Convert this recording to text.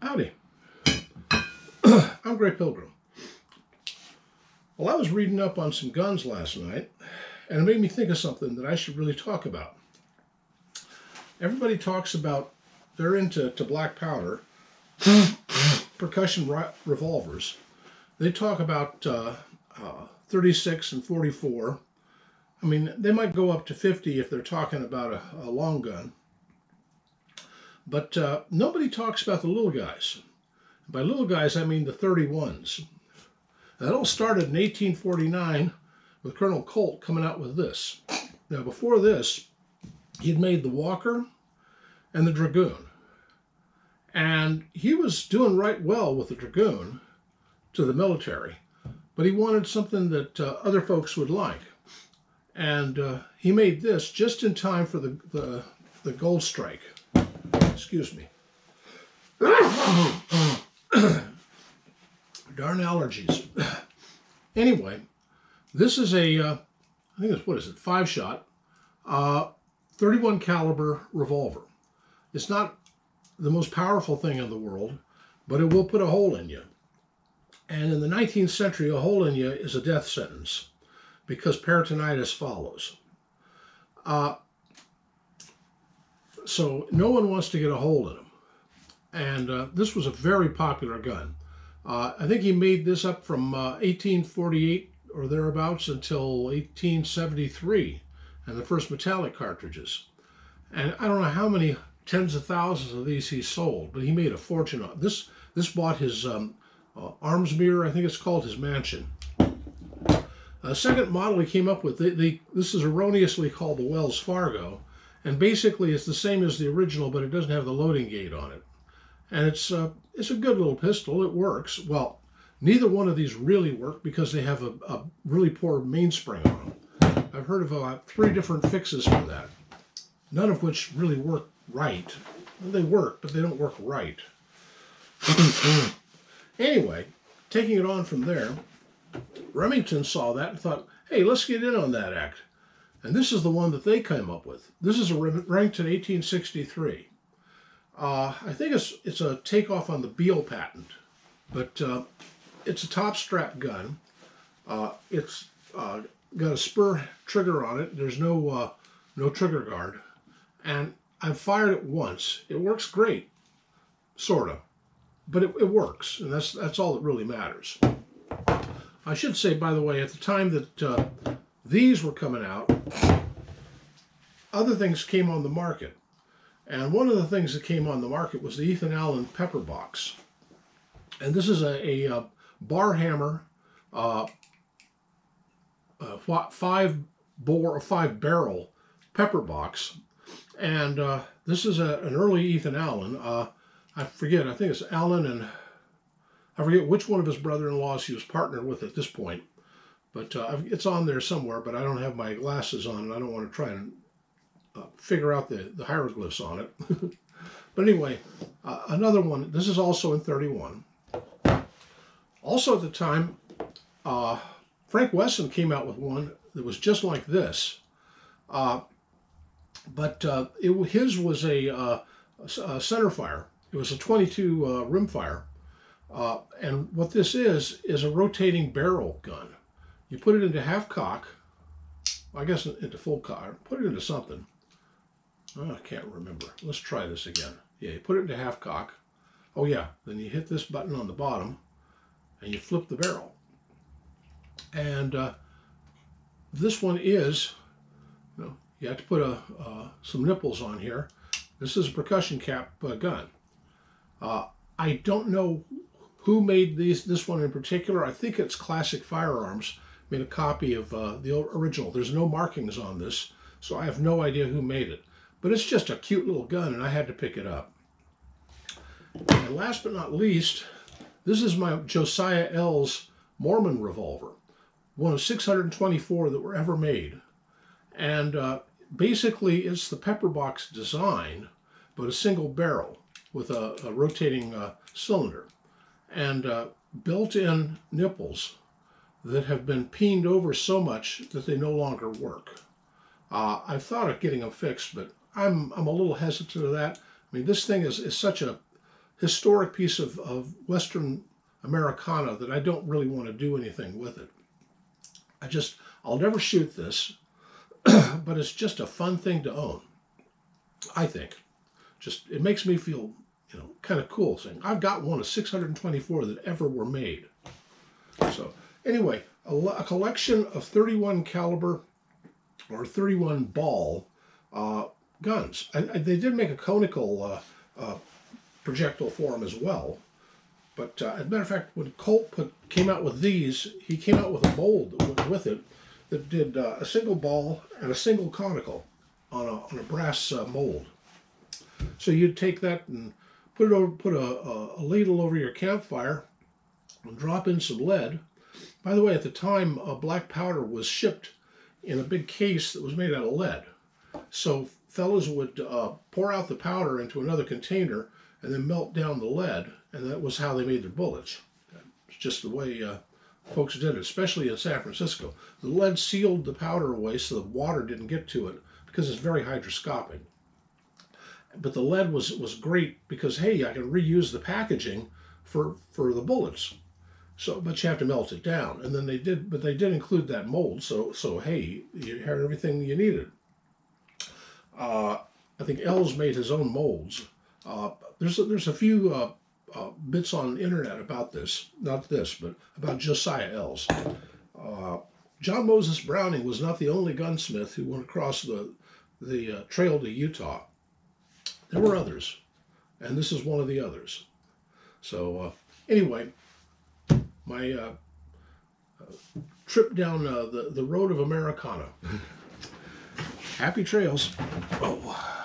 Howdy. I'm Grey Pilgrim. Well, I was reading up on some guns last night, and it made me think of something that I should really talk about. Everybody talks about, they're into black powder, percussion revolvers. They talk about 36 and 44. I mean, they might go up to 50 if they're talking about a long gun. But nobody talks about the little guys. By little guys, I mean the 31s. That all started in 1849 with Colonel Colt coming out with this. Now, before this, he'd made the Walker and the Dragoon. And he was doing right well with the Dragoon to the military, but he wanted something that other folks would like. And he made this just in time for the Gold Strike. Excuse me. Darn allergies. Anyway, this is a, I think it's, what is it, 5-shot, 31 caliber revolver. It's not the most powerful thing in the world, but it will put a hole in you. And in the 19th century, a hole in you is a death sentence because peritonitis follows. So no one wants to get a hole in them. And this was a very popular gun. I think he made this up from 1848 or thereabouts until 1873, and the first metallic cartridges. And I don't know how many tens of thousands of these he sold, but he made a fortune on this. This bought his Armsmere, I think it's called, his mansion. A second model he came up with, this is erroneously called the Wells Fargo, and basically it's the same as the original, but it doesn't have the loading gate on it. And it's a good little pistol. It works. Well, neither one of these really work because they have a really poor mainspring on them. I've heard of about 3 different fixes for that, none of which really work right. Well, they work, but they don't work right. Anyway, taking it on from there, Remington saw that and thought, hey, let's get in on that act. And this is the one that they came up with. This is a Remington 1863. I think it's a takeoff on the Beale patent, but it's a top strap gun. It's got a spur trigger on it. There's no trigger guard, and I've fired it once. It works great, sorta, but it works, and that's all that really matters. I should say, by the way, at the time that these were coming out, other things came on the market. And one of the things that came on the market was the Ethan Allen pepper box. And this is a bar hammer, 5-bore or 5-barrel pepper box. And this is an early Ethan Allen. I forget, I think it's Allen, and I forget which one of his brother-in-laws he was partnered with at this point. But it's on there somewhere, but I don't have my glasses on, and I don't want to try and figure out the hieroglyphs on it. But anyway, another one, this is also in 31. Also at the time, Frank Wesson came out with one that was just like this. But his was a centerfire. It was a 22 rimfire. And what this is a rotating barrel gun. You put it into half cock, I guess into full cock, put it into something. Oh, I can't remember. Let's try this again. Yeah, you put it into half cock. Oh yeah, then you hit this button on the bottom and you flip the barrel. And this one is, you have to put some nipples on here. This is a percussion cap gun. I don't know who made this one in particular. I think it's Classic Firearms made a copy of the original. There's no markings on this, so I have no idea who made it. But it's just a cute little gun, and I had to pick it up. And last but not least, this is my Josiah L's Mormon revolver, one of 624 that were ever made. And basically, it's the pepper box design, but a single barrel with a rotating cylinder. And built-in nipples that have been peened over so much that they no longer work. I've thought of getting them fixed, but I'm a little hesitant of that. I mean, this thing is such a historic piece of Western Americana that I don't really want to do anything with it. I'll never shoot this, but it's just a fun thing to own, I think. It makes me feel, kind of cool saying, I've got one of 624 that ever were made. So anyway, a collection of 31 caliber or 31 ball guns. They did make a conical projectile for them as well. But as a matter of fact, when Colt came out with these, he came out with a mold that went with it that did a single ball and a single conical on a brass mold. So you'd take that and put a ladle over your campfire and drop in some lead. By the way, at the time, black powder was shipped in a big case that was made out of lead. So fellas would pour out the powder into another container and then melt down the lead, and that was how they made their bullets. It's just the way folks did it, especially in San Francisco. The lead sealed the powder away so the water didn't get to it because it's very hygroscopic. But the lead was great because, hey, I can reuse the packaging for the bullets. So, but you have to melt it down, and then they did include that mold. So hey, you had everything you needed. I think Els made his own molds. There's a few bits on the internet about this, not this, but about Josiah Els. John Moses Browning was not the only gunsmith who went across the trail to Utah. There were others, and this is one of the others. So anyway, my trip down the road of Americana. Happy trails. Oh.